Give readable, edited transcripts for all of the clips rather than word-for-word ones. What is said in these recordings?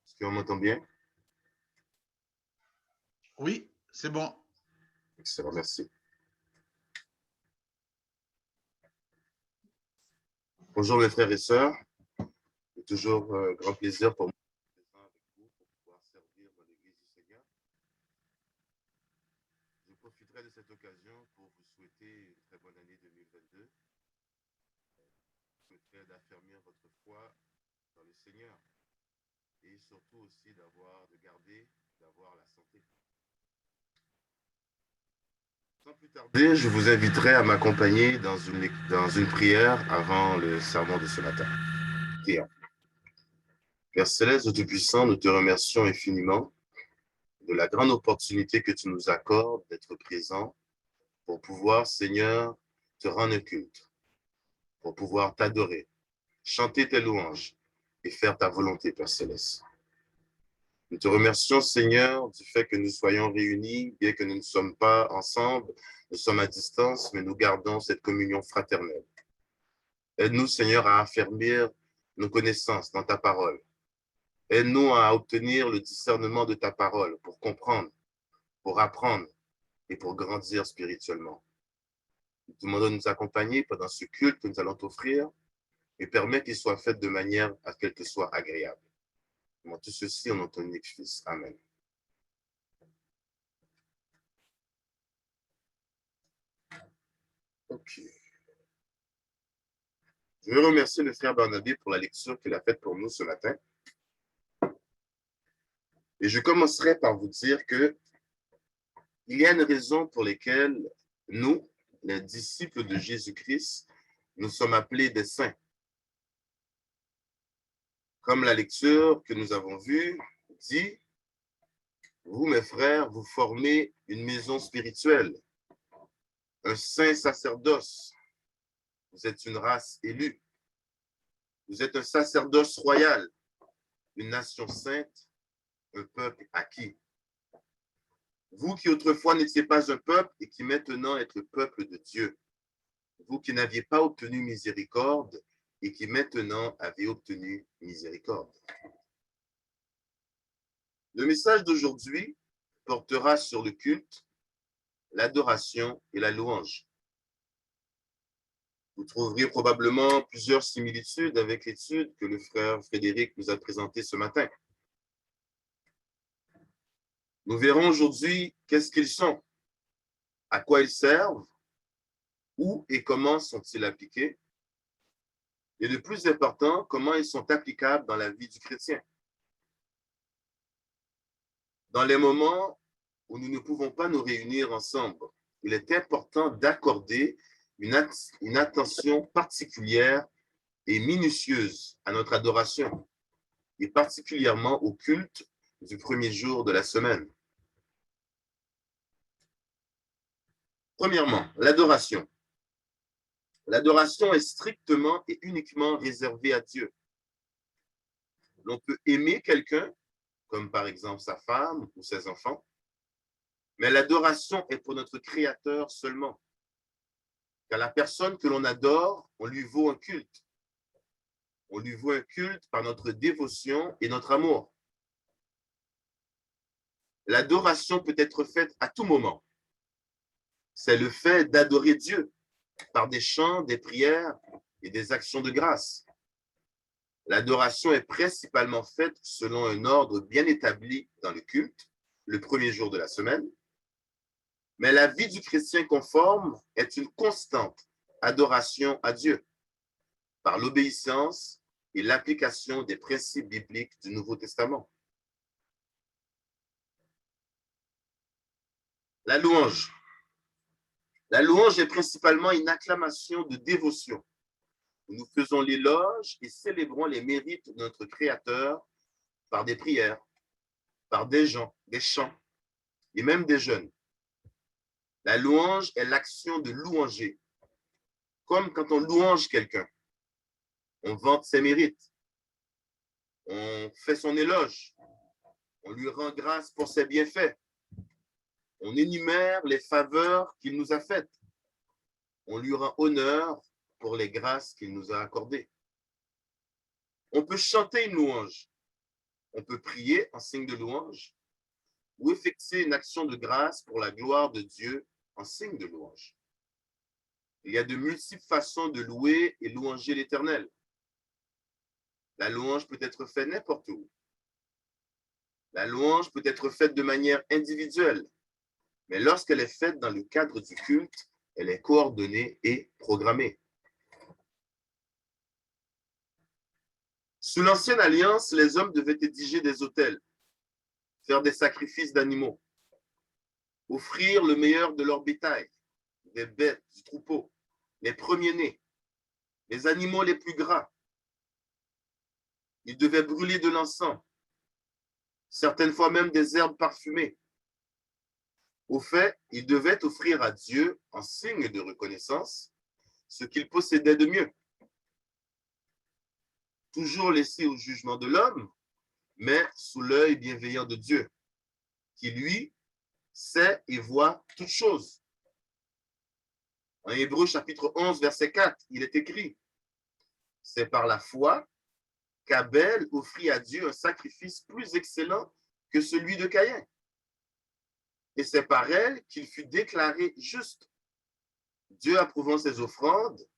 Est-ce qu'on m'entend bien? Oui, c'est bon. Excellent, merci. Bonjour mes frères et sœurs. C'est toujours un grand plaisir pour moi d'être présent avec vous pour pouvoir servir dans l'Église du Seigneur. Je profiterai de cette occasion pour vous souhaiter une très bonne année 2022. Je souhaiterais d'affermir votre foi dans le Seigneur et surtout aussi d'avoir la santé. Sans plus tarder, je vous inviterai à m'accompagner dans une prière avant le sermon de ce matin. Prions. Père Céleste, Dieu Tout-Puissant, nous te remercions infiniment de la grande opportunité que tu nous accordes d'être présent pour pouvoir, Seigneur, te rendre un culte, pour pouvoir t'adorer, chanter tes louanges et faire ta volonté, Père Céleste. Nous te remercions, Seigneur, du fait que nous soyons réunis, bien que nous ne sommes pas ensemble, nous sommes à distance, mais nous gardons cette communion fraternelle. Aide-nous, Seigneur, à affermir nos connaissances dans ta parole. Aide-nous à obtenir le discernement de ta parole pour comprendre, pour apprendre et pour grandir spirituellement. Nous te demandons de nous accompagner pendant ce culte que nous allons t'offrir et permets qu'il soit fait de manière à ce qu'elle te soit agréable. Nous demandons tout ceci au nom de ton unique Fils. Amen. Ok. Je veux remercier le frère Barnabé pour la lecture qu'il a faite pour nous ce matin. Et je commencerai par vous dire que il y a une raison pour laquelle nous, les disciples de Jésus-Christ, nous sommes appelés des saints. Comme la lecture que nous avons vue dit, vous, mes frères, vous formez une maison spirituelle, un saint sacerdoce. Vous êtes une race élue. Vous êtes un sacerdoce royal, une nation sainte, un peuple acquis. Vous qui autrefois n'étiez pas un peuple et qui maintenant êtes le peuple de Dieu. Vous qui n'aviez pas obtenu miséricorde et qui maintenant avez obtenu miséricorde. Le message d'aujourd'hui portera sur le culte, l'adoration et la louange. Vous trouverez probablement plusieurs similitudes avec l'étude que le frère Frédéric nous a présentée ce matin. Nous verrons aujourd'hui qu'est-ce qu'ils sont, à quoi ils servent, où et comment sont-ils appliqués, et le plus important, comment ils sont applicables dans la vie du chrétien. Dans les moments où nous ne pouvons pas nous réunir ensemble, il est important d'accorder une attention particulière et minutieuse à notre adoration, et particulièrement au culte du premier jour de la semaine. Premièrement, l'adoration. L'adoration est strictement et uniquement réservée à Dieu. L'on peut aimer quelqu'un, comme par exemple sa femme ou ses enfants, mais l'adoration est pour notre Créateur seulement. Car la personne que l'on adore, on lui vaut un culte. On lui vaut un culte par notre dévotion et notre amour. L'adoration peut être faite à tout moment. C'est le fait d'adorer Dieu par des chants, des prières et des actions de grâce. L'adoration est principalement faite selon un ordre bien établi dans le culte, le premier jour de la semaine. Mais la vie du chrétien conforme est une constante adoration à Dieu par l'obéissance et l'application des principes bibliques du Nouveau Testament. La louange. La louange est principalement une acclamation de dévotion. Nous faisons l'éloge et célébrons les mérites de notre Créateur par des prières, par des chants et même des jeûnes. La louange est l'action de louanger, comme quand on louange quelqu'un. On vante ses mérites, on fait son éloge, on lui rend grâce pour ses bienfaits, on énumère les faveurs qu'il nous a faites, on lui rend honneur pour les grâces qu'il nous a accordées. On peut chanter une louange, on peut prier en signe de louange ou effectuer une action de grâce pour la gloire de Dieu en signe de louange. Il y a de multiples façons de louer et louanger l'Éternel. La louange peut être faite n'importe où. La louange peut être faite de manière individuelle, mais lorsqu'elle est faite dans le cadre du culte, elle est coordonnée et programmée. Sous l'Ancienne Alliance, les hommes devaient édiger des autels, faire des sacrifices d'animaux, offrir le meilleur de leur bétail, des bêtes, du troupeau, les premiers-nés, les animaux les plus gras. Ils devaient brûler de l'encens, certaines fois même des herbes parfumées. Au fait, ils devaient offrir à Dieu, en signe de reconnaissance, ce qu'ils possédaient de mieux. Toujours laissé au jugement de l'homme, mais sous l'œil bienveillant de Dieu, qui lui sait et voit toutes choses. En Hébreux chapitre 11, verset 4, il est écrit, « C'est par la foi qu'Abel offrit à Dieu un sacrifice plus excellent que celui de Caïn. Et c'est par elle qu'il fut déclaré juste, Dieu approuvant ses offrandes,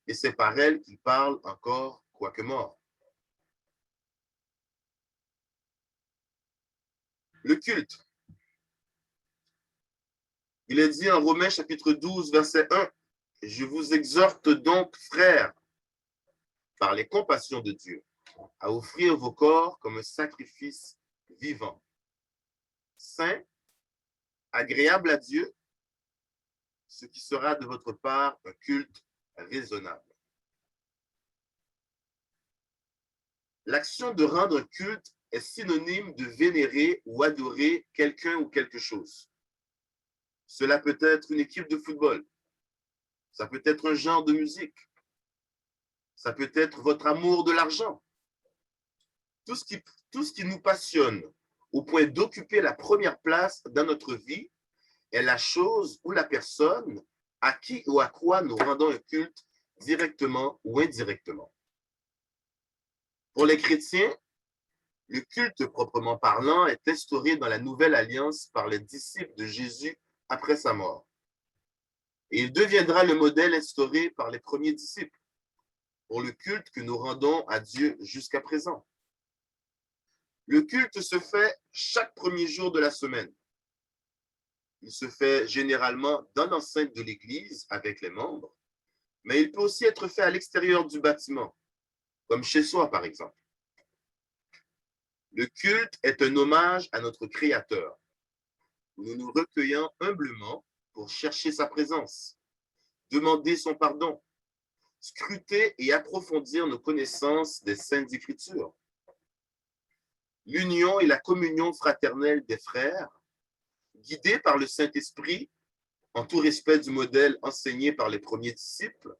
et c'est par elle qu'il parle encore, quoique mort. » Le culte. Il est dit en Romains chapitre 12, verset 1, « Je vous exhorte donc, frères, par les compassions de Dieu, à offrir vos corps comme un sacrifice vivant, saint, agréable à Dieu, ce qui sera de votre part un culte raisonnable. » L'action de rendre un culte est synonyme de vénérer ou adorer quelqu'un ou quelque chose. Cela peut être une équipe de football, ça peut être un genre de musique, ça peut être votre amour de l'argent. Tout ce qui nous passionne au point d'occuper la première place dans notre vie est la chose ou la personne à qui ou à quoi nous rendons un culte directement ou indirectement. Pour les chrétiens, le culte proprement parlant est instauré dans la Nouvelle Alliance par les disciples de Jésus après sa mort. Et il deviendra le modèle instauré par les premiers disciples pour le culte que nous rendons à Dieu jusqu'à présent. Le culte se fait chaque premier jour de la semaine. Il se fait généralement dans l'enceinte de l'église avec les membres, mais il peut aussi être fait à l'extérieur du bâtiment, comme chez soi par exemple. Le culte est un hommage à notre Créateur. Nous nous recueillons humblement pour chercher sa présence, demander son pardon, scruter et approfondir nos connaissances des Saintes Écritures. L'union et la communion fraternelle des frères, guidés par le Saint-Esprit, en tout respect du modèle enseigné par les premiers disciples,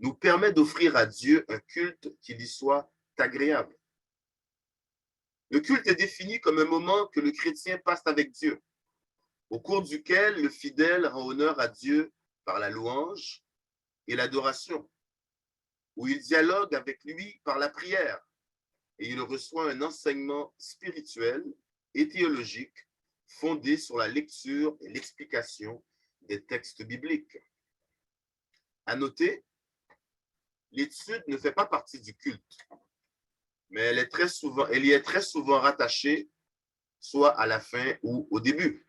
nous permet d'offrir à Dieu un culte qui lui soit agréable. Le culte est défini comme un moment que le chrétien passe avec Dieu, au cours duquel le fidèle rend honneur à Dieu par la louange et l'adoration, où il dialogue avec lui par la prière et il reçoit un enseignement spirituel et théologique fondé sur la lecture et l'explication des textes bibliques. À noter, l'étude ne fait pas partie du culte, mais elle y est très souvent rattachée, soit à la fin ou au début.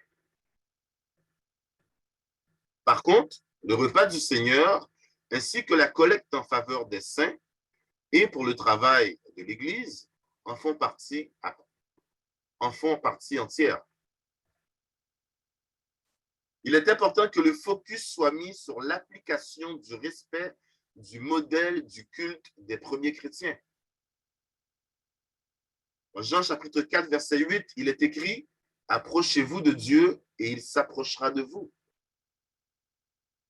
Par contre, le repas du Seigneur, ainsi que la collecte en faveur des saints et pour le travail de l'Église, en font partie entière. Il est important que le focus soit mis sur l'application du respect du modèle du culte des premiers chrétiens. En Jean chapitre 4, verset 8, il est écrit « Approchez-vous de Dieu et il s'approchera de vous ».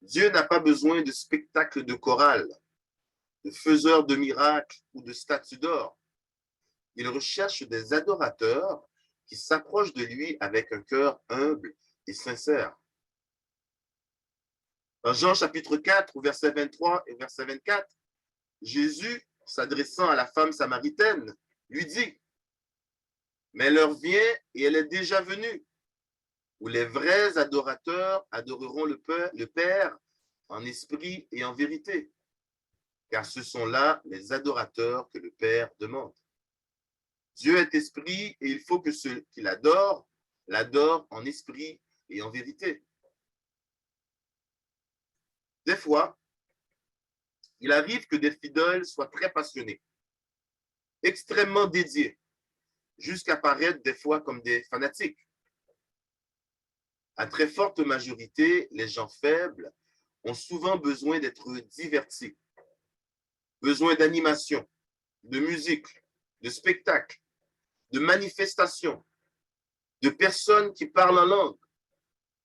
Dieu n'a pas besoin de spectacles de chorale, de faiseurs de miracles ou de statues d'or. Il recherche des adorateurs qui s'approchent de lui avec un cœur humble et sincère. Dans Jean chapitre 4, au verset 23 et verset 24, Jésus, s'adressant à la femme samaritaine, lui dit, « Mais l'heure vient et elle est déjà venue, où les vrais adorateurs adoreront le Père en esprit et en vérité, car ce sont là les adorateurs que le Père demande. Dieu est esprit et il faut que ceux qui l'adorent en esprit et en vérité. » Des fois, il arrive que des fidèles soient très passionnés, extrêmement dédiés, jusqu'à paraître des fois comme des fanatiques. À très forte majorité, les gens faibles ont souvent besoin d'être divertis, besoin d'animation, de musique, de spectacle, de manifestations, de personnes qui parlent en langue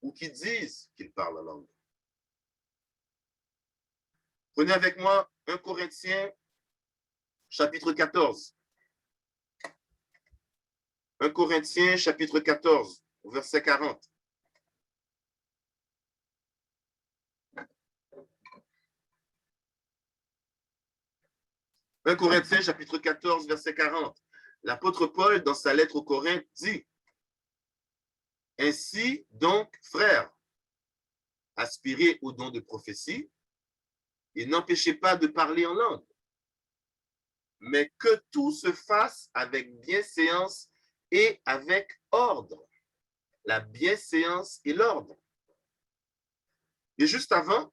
ou qui disent qu'ils parlent en langue. Prenez avec moi 1 Corinthiens chapitre 14. 1 Corinthiens chapitre 14, verset 40. « 1 Corinthiens chapitre 14, verset 40. L'apôtre Paul, dans sa lettre aux Corinthes, dit, « Ainsi donc, frères, aspirez au don de prophétie et n'empêchez pas de parler en langue, mais que tout se fasse avec bienséance et avec ordre. » La bienséance et l'ordre. Et juste avant,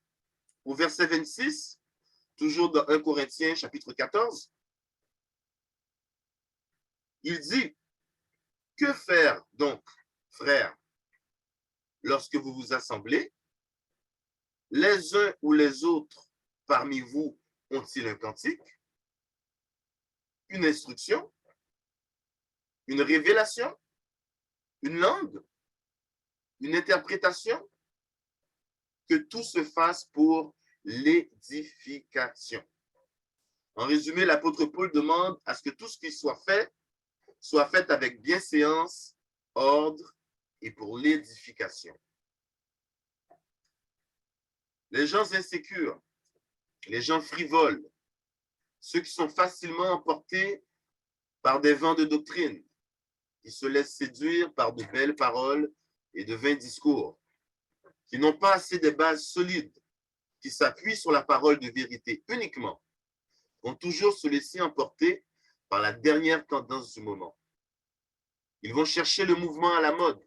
au verset 26, toujours dans 1 Corinthiens chapitre 14, il dit, « Que faire donc, frères, lorsque vous vous assemblez? Les uns ou les autres parmi vous ont-ils un cantique, une instruction, une révélation, une langue, une interprétation? Que tout se fasse pour l'édification. » En résumé, l'apôtre Paul demande à ce que tout ce qui soit fait avec bienséance, ordre et pour l'édification. Les gens insécures, les gens frivoles, ceux qui sont facilement emportés par des vents de doctrine, qui se laissent séduire par de belles paroles et de vains discours, qui n'ont pas assez de bases solides, qui s'appuient sur la parole de vérité uniquement, vont toujours se laisser emporter par la dernière tendance du moment. Ils vont chercher le mouvement à la mode.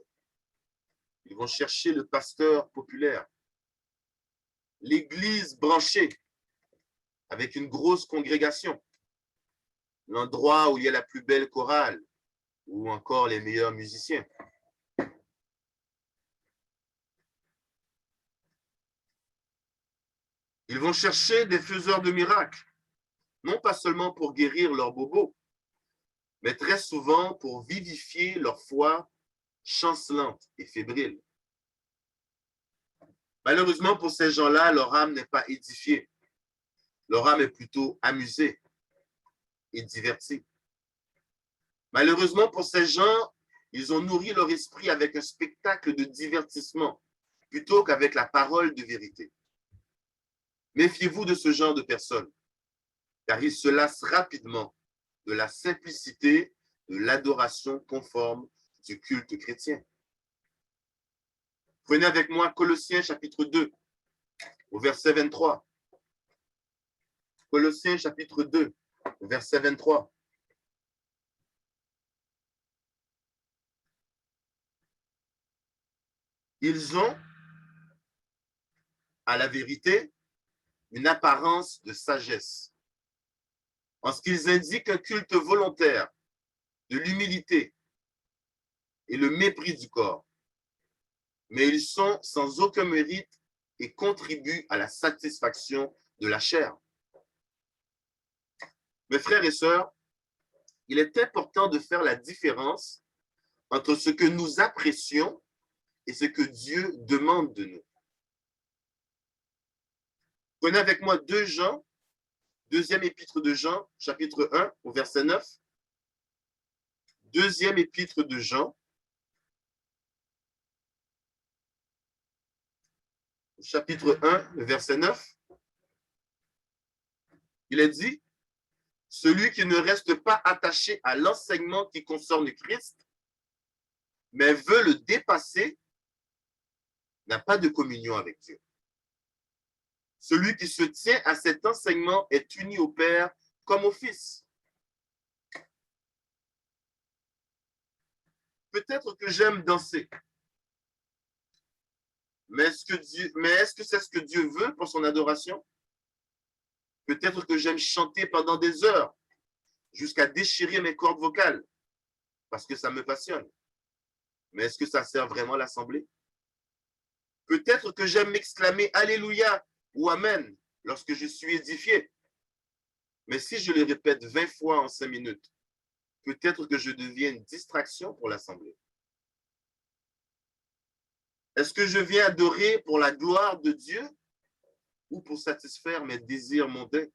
Ils vont chercher le pasteur populaire, l'église branchée avec une grosse congrégation, l'endroit où il y a la plus belle chorale ou encore les meilleurs musiciens. Ils vont chercher des faiseurs de miracles, non pas seulement pour guérir leurs bobos, mais très souvent pour vivifier leur foi chancelante et fébrile. Malheureusement, pour ces gens-là, leur âme n'est pas édifiée. Leur âme est plutôt amusée et divertie. Malheureusement, pour ces gens, ils ont nourri leur esprit avec un spectacle de divertissement plutôt qu'avec la parole de vérité. Méfiez-vous de ce genre de personnes, car ils se lassent rapidement de la simplicité de l'adoration conforme du culte chrétien. Prenez avec moi Colossiens chapitre 2, au verset 23. Colossiens chapitre 2, verset 23. Ils ont, à la vérité, une apparence de sagesse, en ce qu'ils indiquent un culte volontaire, de l'humilité et le mépris du corps. Mais ils sont sans aucun mérite et contribuent à la satisfaction de la chair. Mes frères et sœurs, il est important de faire la différence entre ce que nous apprécions et ce que Dieu demande de nous. Prenez avec moi 2 Jean, deuxième épître de Jean, chapitre 1, au verset 9. Deuxième épître de Jean, chapitre 1, le verset 9, il est dit, celui qui ne reste pas attaché à l'enseignement qui concerne Christ, mais veut le dépasser, n'a pas de communion avec Dieu. Celui qui se tient à cet enseignement est uni au Père comme au Fils. Peut-être que j'aime danser, mais est-ce que c'est ce que Dieu veut pour son adoration? Peut-être que j'aime chanter pendant des heures, jusqu'à déchirer mes cordes vocales, parce que ça me passionne. Mais est-ce que ça sert vraiment l'assemblée? Peut-être que j'aime m'exclamer Alléluia ou Amen lorsque je suis édifié. Mais si je le répète 20 fois en 5 minutes, peut-être que je deviens une distraction pour l'assemblée. Est-ce que je viens adorer pour la gloire de Dieu ou pour satisfaire mes désirs mondains?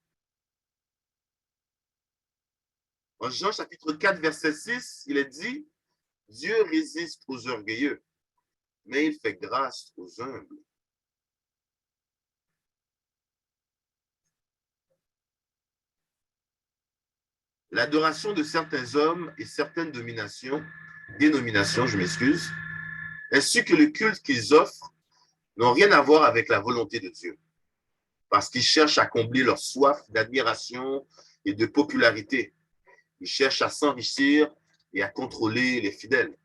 En Jean chapitre 4, verset 6, il est dit, Dieu résiste aux orgueilleux, mais il fait grâce aux humbles. L'adoration de certains hommes et certaines dénominations, ainsi que le culte qu'ils offrent, n'ont rien à voir avec la volonté de Dieu, parce qu'ils cherchent à combler leur soif d'admiration et de popularité. Ils cherchent à s'enrichir et à contrôler les fidèles.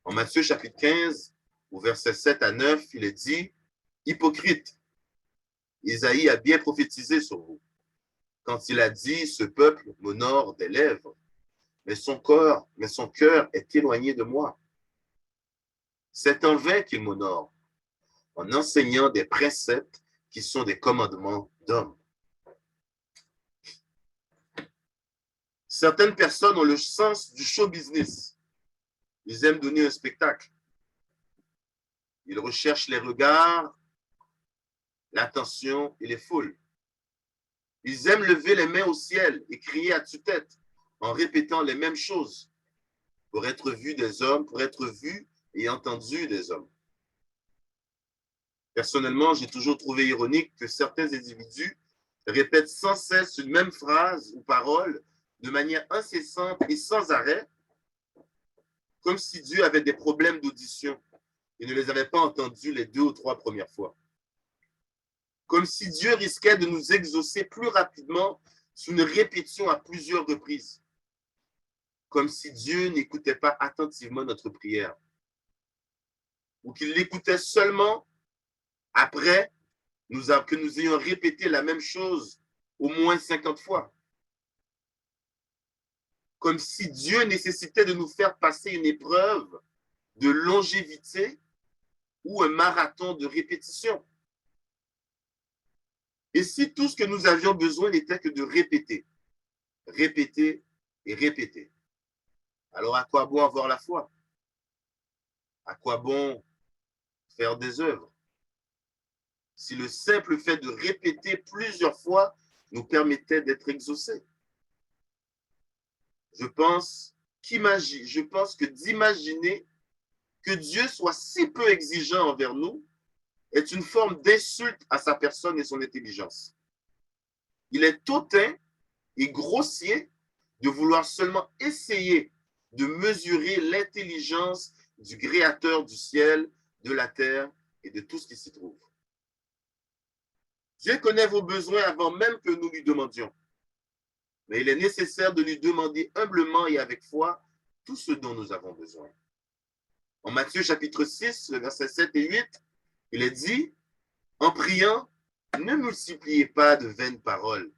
En Matthieu chapitre 15, au verset 7 à 9, il est dit, hypocrite, Isaïe a bien prophétisé sur vous, quand il a dit, ce peuple m'honore des lèvres, mais son cœur est éloigné de moi. C'est en vain qu'il m'honore, en enseignant des préceptes qui sont des commandements d'hommes. Certaines personnes ont le sens du show business. Ils aiment donner un spectacle. Ils recherchent les regards, l'attention et les foules. Ils aiment lever les mains au ciel et crier à tue-tête en répétant les mêmes choses pour être vus des hommes, pour être vus et entendus des hommes. Personnellement, j'ai toujours trouvé ironique que certains individus répètent sans cesse une même phrase ou parole de manière incessante et sans arrêt, comme si Dieu avait des problèmes d'audition et ne les avait pas entendus les 2 ou 3 premières fois. Comme si Dieu risquait de nous exaucer plus rapidement sous une répétition à plusieurs reprises. Comme si Dieu n'écoutait pas attentivement notre prière. Ou qu'il l'écoutait seulement après que nous ayons répété la même chose au moins 50 fois. Comme si Dieu nécessitait de nous faire passer une épreuve de longévité ou un marathon de répétition. Et si tout ce que nous avions besoin n'était que de répéter, répéter et répéter, alors à quoi bon avoir la foi? À quoi bon faire des œuvres? Si le simple fait de répéter plusieurs fois nous permettait d'être exaucés. Je pense que d'imaginer que Dieu soit si peu exigeant envers nous est une forme d'insulte à sa personne et son intelligence. Il est hautain et grossier de vouloir seulement essayer de mesurer l'intelligence du Créateur du ciel, de la terre et de tout ce qui s'y trouve. Dieu connaît vos besoins avant même que nous lui demandions. Mais il est nécessaire de lui demander humblement et avec foi tout ce dont nous avons besoin. En Matthieu chapitre 6, versets 7 et 8, il est dit, en priant, ne multipliez pas de vaines paroles,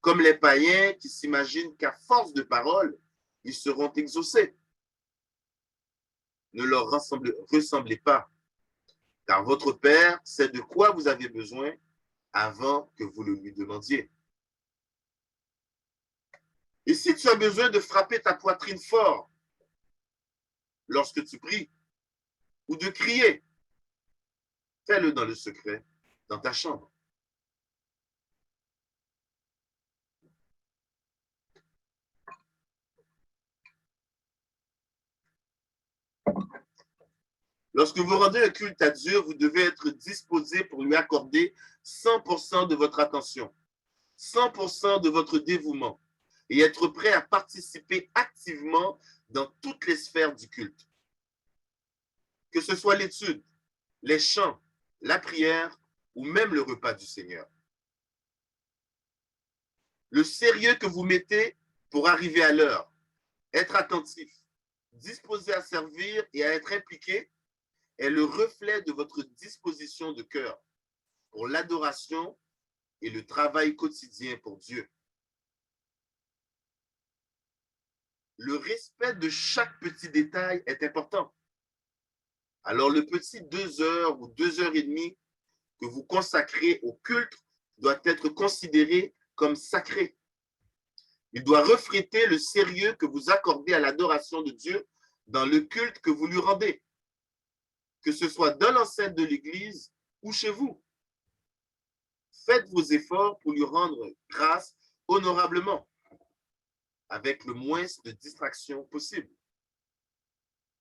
comme les païens qui s'imaginent qu'à force de paroles, ils seront exaucés. Ne leur ressemblez pas, car votre Père sait de quoi vous avez besoin avant que vous le lui demandiez. Et si tu as besoin de frapper ta poitrine fort lorsque tu pries, ou de crier, fais-le dans le secret, dans ta chambre. Lorsque vous rendez un culte à Dieu, vous devez être disposé pour lui accorder 100% de votre attention, 100% de votre dévouement et être prêt à participer activement dans toutes les sphères du culte. Que ce soit l'étude, les chants, la prière ou même le repas du Seigneur. Le sérieux que vous mettez pour arriver à l'heure, être attentif, disposé à servir et à être impliqué est le reflet de votre disposition de cœur pour l'adoration et le travail quotidien pour Dieu. Le respect de chaque petit détail est important. Alors le petit 2 heures ou 2 heures et demie que vous consacrez au culte doit être considéré comme sacré. Il doit refléter le sérieux que vous accordez à l'adoration de Dieu dans le culte que vous lui rendez, que ce soit dans l'enceinte de l'Église ou chez vous. Faites vos efforts pour lui rendre grâce honorablement, avec le moins de distractions possible.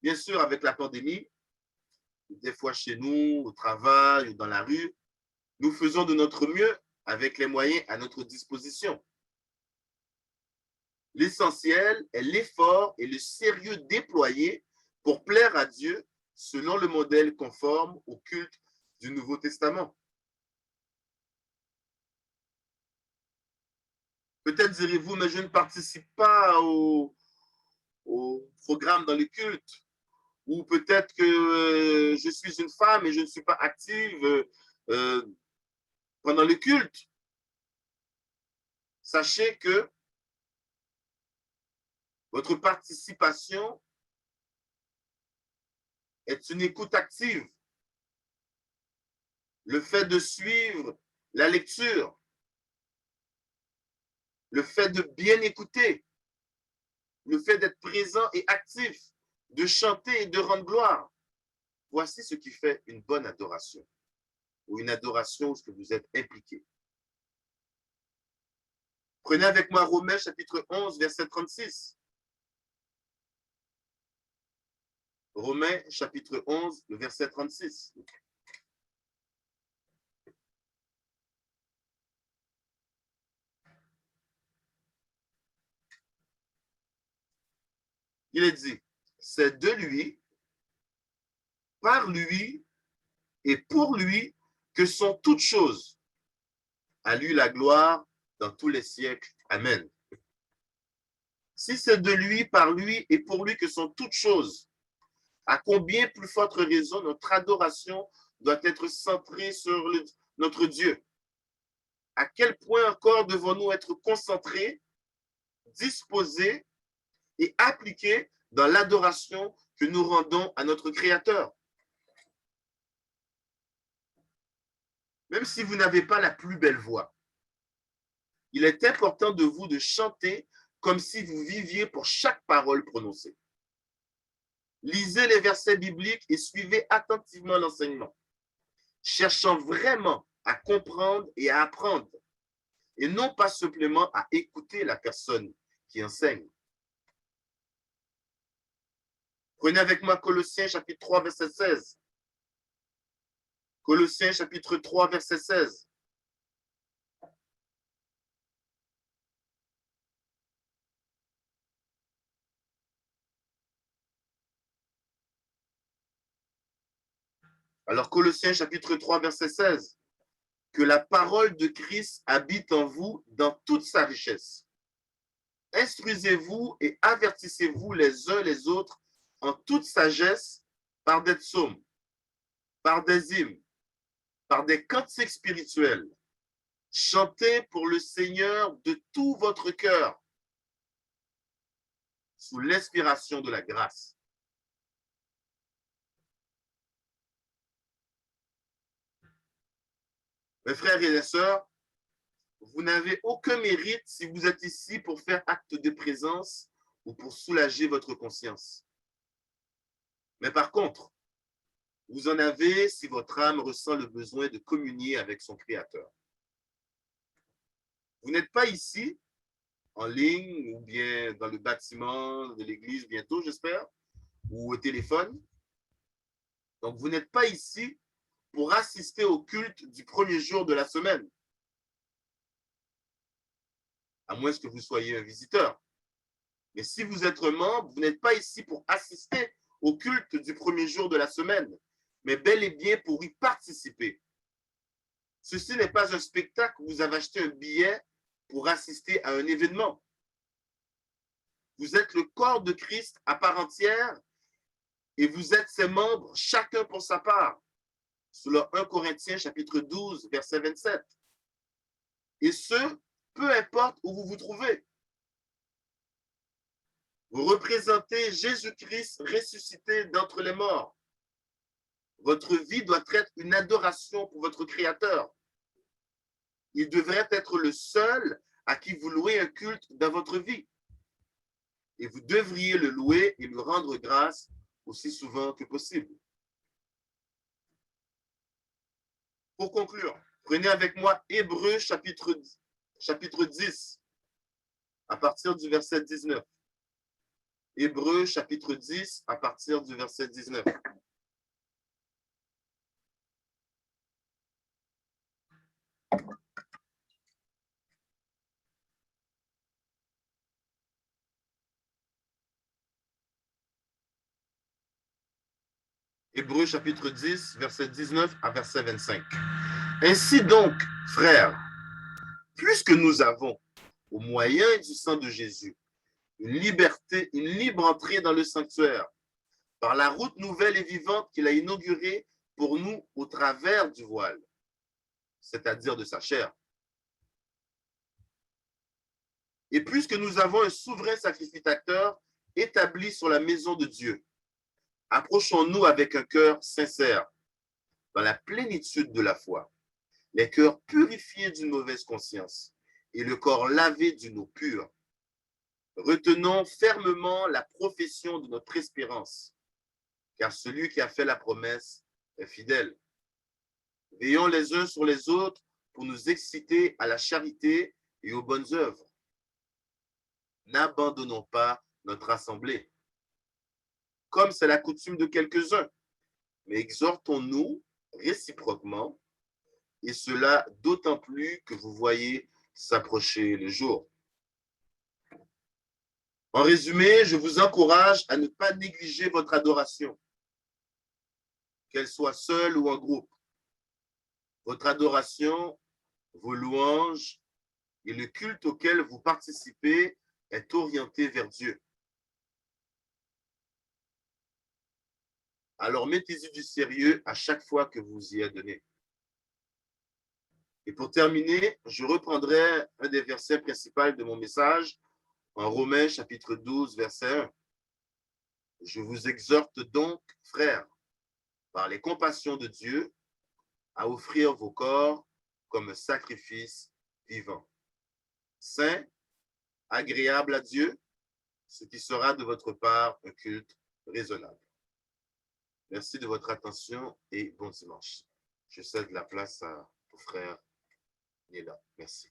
Bien sûr, avec la pandémie, des fois chez nous, au travail ou dans la rue, nous faisons de notre mieux avec les moyens à notre disposition. L'essentiel est l'effort et le sérieux déployé pour plaire à Dieu selon le modèle conforme au culte du Nouveau Testament. Peut-être direz-vous, mais je ne participe pas au programme dans le culte. Ou peut-être que je suis une femme et je ne suis pas active pendant le culte. Sachez que votre participation est une écoute active. Le fait de suivre la lecture, le fait de bien écouter, le fait d'être présent et actif, de chanter et de rendre gloire. Voici ce qui fait une bonne adoration, ou une adoration où vous êtes impliqué. Prenez avec moi Romains chapitre 11, verset 36. Romains chapitre 11, le verset 36. Il est dit, c'est de lui, par lui et pour lui que sont toutes choses. À lui la gloire dans tous les siècles. Amen. Si c'est de lui, par lui et pour lui que sont toutes choses, à combien plus forte raison notre adoration doit être centrée sur notre Dieu? À quel point encore devons-nous être concentrés, disposés et appliqués dans l'adoration que nous rendons à notre Créateur? Même si vous n'avez pas la plus belle voix, il est important de vous de chanter comme si vous viviez pour chaque parole prononcée. Lisez les versets bibliques et suivez attentivement l'enseignement, cherchant vraiment à comprendre et à apprendre, et non pas simplement à écouter la personne qui enseigne. Prenez avec moi Colossiens chapitre 3, verset 16. Colossiens chapitre 3, verset 16. Alors, Colossiens chapitre 3, verset 16. Que la parole de Christ habite en vous dans toute sa richesse. Instruisez-vous et avertissez-vous les uns les autres en toute sagesse par des psaumes, par des hymnes, par des cantiques spirituels. Chantez pour le Seigneur de tout votre cœur, sous l'inspiration de la grâce. Mes frères et les sœurs, vous n'avez aucun mérite si vous êtes ici pour faire acte de présence ou pour soulager votre conscience. Mais par contre, vous en avez si votre âme ressent le besoin de communier avec son Créateur. Vous n'êtes pas ici, en ligne, ou bien dans le bâtiment de l'église bientôt, j'espère, ou au téléphone, Donc, vous n'êtes pas ici pour assister au culte du premier jour de la semaine, à moins que vous soyez un visiteur. Mais si vous êtes membre, vous n'êtes pas ici pour assister au culte du premier jour de la semaine, mais bel et bien pour y participer. Ceci n'est pas un spectacle où vous avez acheté un billet pour assister à un événement. Vous êtes le corps de Christ à part entière et vous êtes ses membres, chacun pour sa part. Selon 1 Corinthiens chapitre 12, verset 27. Et ce, peu importe où vous vous trouvez. Vous représentez Jésus-Christ ressuscité d'entre les morts. Votre vie doit être une adoration pour votre Créateur. Il devrait être le seul à qui vous louez un culte dans votre vie. Et vous devriez le louer et lui rendre grâce aussi souvent que possible. Pour conclure, prenez avec moi Hébreux chapitre 10, à partir du verset 19. Hébreux chapitre 10, à partir du verset 19. Hébreux chapitre 10, verset 19 à verset 25. Ainsi donc, frères, puisque nous avons, au moyen du sang de Jésus, une libre entrée dans le sanctuaire, par la route nouvelle et vivante qu'il a inaugurée pour nous au travers du voile, c'est-à-dire de sa chair. Et puisque nous avons un souverain sacrificateur établi sur la maison de Dieu, approchons-nous avec un cœur sincère, dans la plénitude de la foi, les cœurs purifiés d'une mauvaise conscience et le corps lavé d'une eau pure. Retenons fermement la profession de notre espérance, car celui qui a fait la promesse est fidèle. Veillons les uns sur les autres pour nous exciter à la charité et aux bonnes œuvres. N'abandonnons pas notre assemblée, comme c'est la coutume de quelques-uns, mais exhortons-nous réciproquement, et cela d'autant plus que vous voyez s'approcher le jour. En résumé, je vous encourage à ne pas négliger votre adoration, qu'elle soit seule ou en groupe. Votre adoration, vos louanges et le culte auquel vous participez est orienté vers Dieu. Alors mettez-y du sérieux à chaque fois que vous y êtes donné. Et pour terminer, je reprendrai un des versets principaux de mon message en Romains chapitre 12, verset 1. Je vous exhorte donc, frères, par les compassions de Dieu, à offrir vos corps comme un sacrifice vivant, saint, agréable à Dieu, ce qui sera de votre part un culte raisonnable. Merci de votre attention et bon dimanche. Je cède la place à mon frère Nila. Merci.